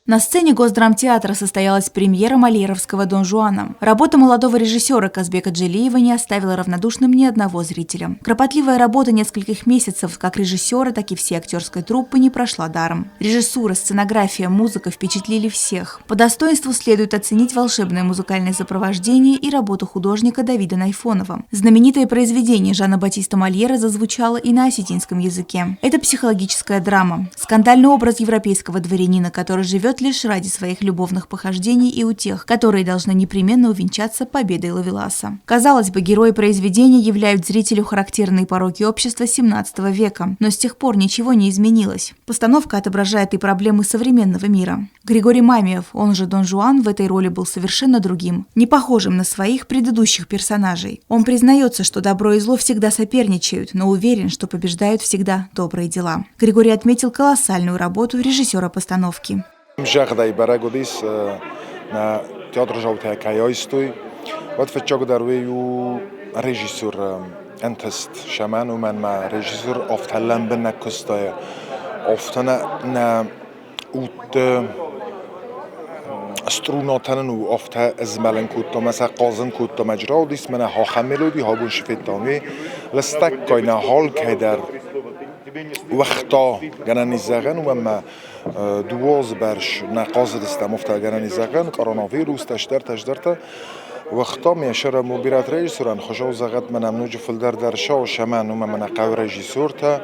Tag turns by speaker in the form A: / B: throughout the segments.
A: На сцене Госдрамтеатра состоялась премьера Мольеровского «Дон Жуана». Работа молодого режиссера Казбека Джалиева не оставила равнодушным ни одного зрителя. Кропотливая работа нескольких месяцев как режиссера, так и всей актерской труппы не прошла даром. Режиссура, сценография, музыка впечатлили всех. По достоинству следует оценить волшебное музыкальное сопровождение и работу художника Давида Найфонова. Знаменитое произведение Жана Батиста Мольера зазвучало и на осетинском языке. Это психологическая драма. Скандальный образ европейского дворянина, который живет лишь ради своих любовных похождений и утех, которые должны непременно увенчаться победой Ловеласа. Казалось бы, герои произведения являют зрителю характерные пороки общества 17 века, но с тех пор ничего не изменилось. Постановка отображает и проблемы современного мира. Григорий Мамиев, он же Дон Жуан, в этой роли был совершенно другим, не похожим на своих предыдущих персонажей. Он признается, что добро и зло всегда соперничают, но уверен, что побеждают всегда добрые дела. Григорий отметил колоссальную работу режиссера постановки.
B: Жахдай барагудис на театр Жаутекайойстуй. Вот фачогдарвею режиссер энтест шаману манма режиссер офталам бена кустая офтана на ут струнотану офта измален кутто маса казан кутто majraudis мана хахамелуди хабун шфеттами ластак койна хол кайдар وقتا گرانی زغن و ما دواز برش نقاز دستم افتا گرانی زغن کرونا ویروس تشدرت وقتا میشر مبیرات رئیسوران خوشو زغت منم نوج فلدر در شو شمان و من قو رئیسور تا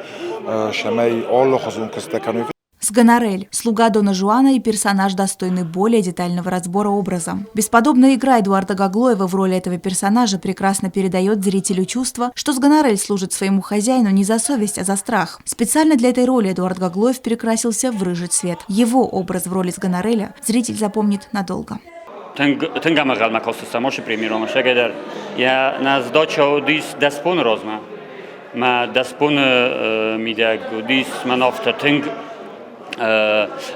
B: شمای آل خزون کستکانوی.
A: Сганарель – слуга Дона Жуана и персонаж, достойный более детального разбора образа. Бесподобная игра Эдуарда Гаглоева в роли этого персонажа прекрасно передает зрителю чувство, что Сганарель служит своему хозяину не за совесть, а за страх. Специально для этой роли Эдуард Гаглоев перекрасился в рыжий цвет. Его образ в роли Сганареля зритель запомнит надолго.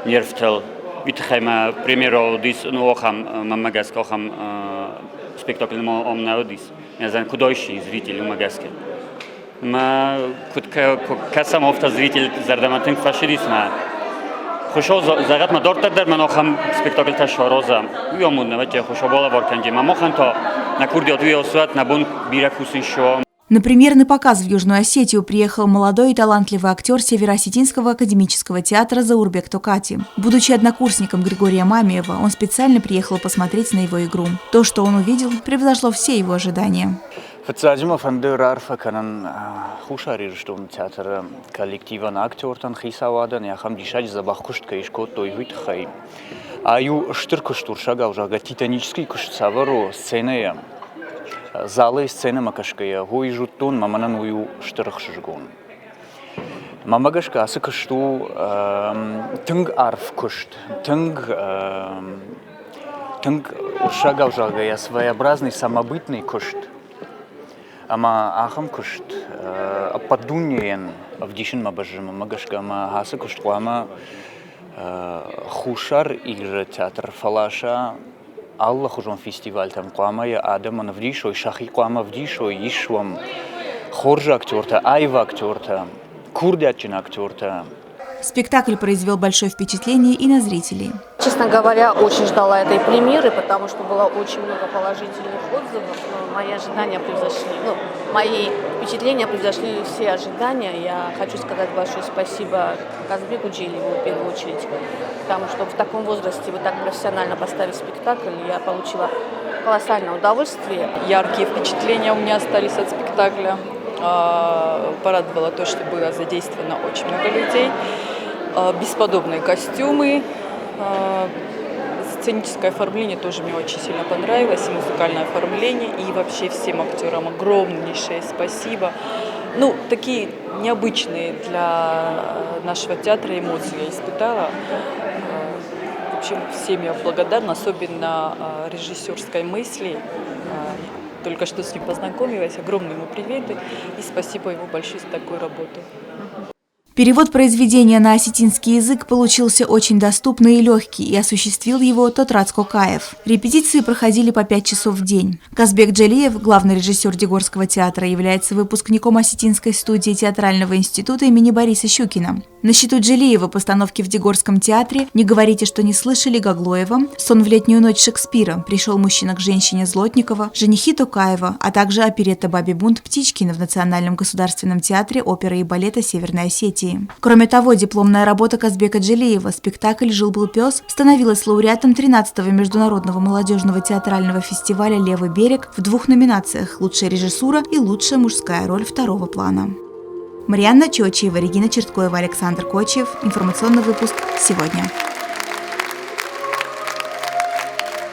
C: Нервтел, витхайма примеру дис нуохам мамагаск охам спектакль ом наудис. Я знаю, кудойший зритель умагаске. Ма касам офта зритель зардаматин фашидисма. Хошо загат ма дортар ман охам спектакль ташороза. Уйомун наваче хошо бола ворканджи. Ма мохан то на курди от уйосуат на бун биракусин шо.
A: На премьерный показ в Южную Осетию приехал молодой и талантливый актер Северо-Осетинского академического театра Заурбек Токати. Будучи однокурсником Григория Мамиева, он специально приехал посмотреть на его игру. То, что он увидел, превзошло все его ожидания.
D: Залы сцены макашкая, гуй жутун, маманан ую штырхшжгун. Мамагашка асыкышту тынг арф кушт, тынг шагав жагая своеобразный самобытный кушт. Ама ахам кушт подуньен в дишин мабажим мамагашка ама асыкышт ама хушар игры театр фалаша. Аллах уже фестиваль там кламая Адаман вдишой, шахи клама вдишой, ишвам, хоржа актерта, айва актерта, курдячин актерта.
A: Спектакль произвел большое впечатление и на зрителей.
E: Честно говоря, очень ждала этой премьеры, потому что было очень много положительных отзывов, но мои ожидания превзошли, мои впечатления превзошли все ожидания. Я хочу сказать большое спасибо Казбеку Джалиеву в первую очередь, потому что в таком возрасте вы так профессионально поставили спектакль, я получила колоссальное удовольствие.
F: Яркие впечатления у меня остались от спектакля. Порадовало то, что было задействовано очень много людей. Бесподобные костюмы, сценическое оформление тоже мне очень сильно понравилось, и музыкальное оформление, и вообще всем актерам огромнейшее спасибо. Такие необычные для нашего театра эмоции я испытала. В общем, всем я благодарна, особенно режиссерской мысли. Только что с ним познакомилась, огромные ему приветы и спасибо ему большое за такую работу.
A: Перевод произведения на осетинский язык получился очень доступный и легкий, и осуществил его Тотрат Кокаев. Репетиции проходили по 5 часов в день. Казбек Джалиев, главный режиссер Дегорского театра, является выпускником осетинской студии театрального института имени Бориса Щукина. На счету Джилиева постановки в Дегорском театре «Не говорите, что не слышали» Гаглоева, «Сон в летнюю ночь» Шекспира, «Пришел мужчина к женщине» Злотникова, «Женихи» Токаева, а также оперетта «Бабий бунт» Птичкина в Национальном государственном театре оперы и балета Северной Осетии. Кроме того, дипломная работа Казбека Джилиева «Спектакль «Жил-был пес» становилась лауреатом 13-го международного молодежного театрального фестиваля «Левый берег» в 2 номинациях «Лучшая режиссура» и «Лучшая мужская роль второго плана». Марьяна Чочиева, Регина Черткоева, Александр Кочиев. Информационный выпуск «Сегодня».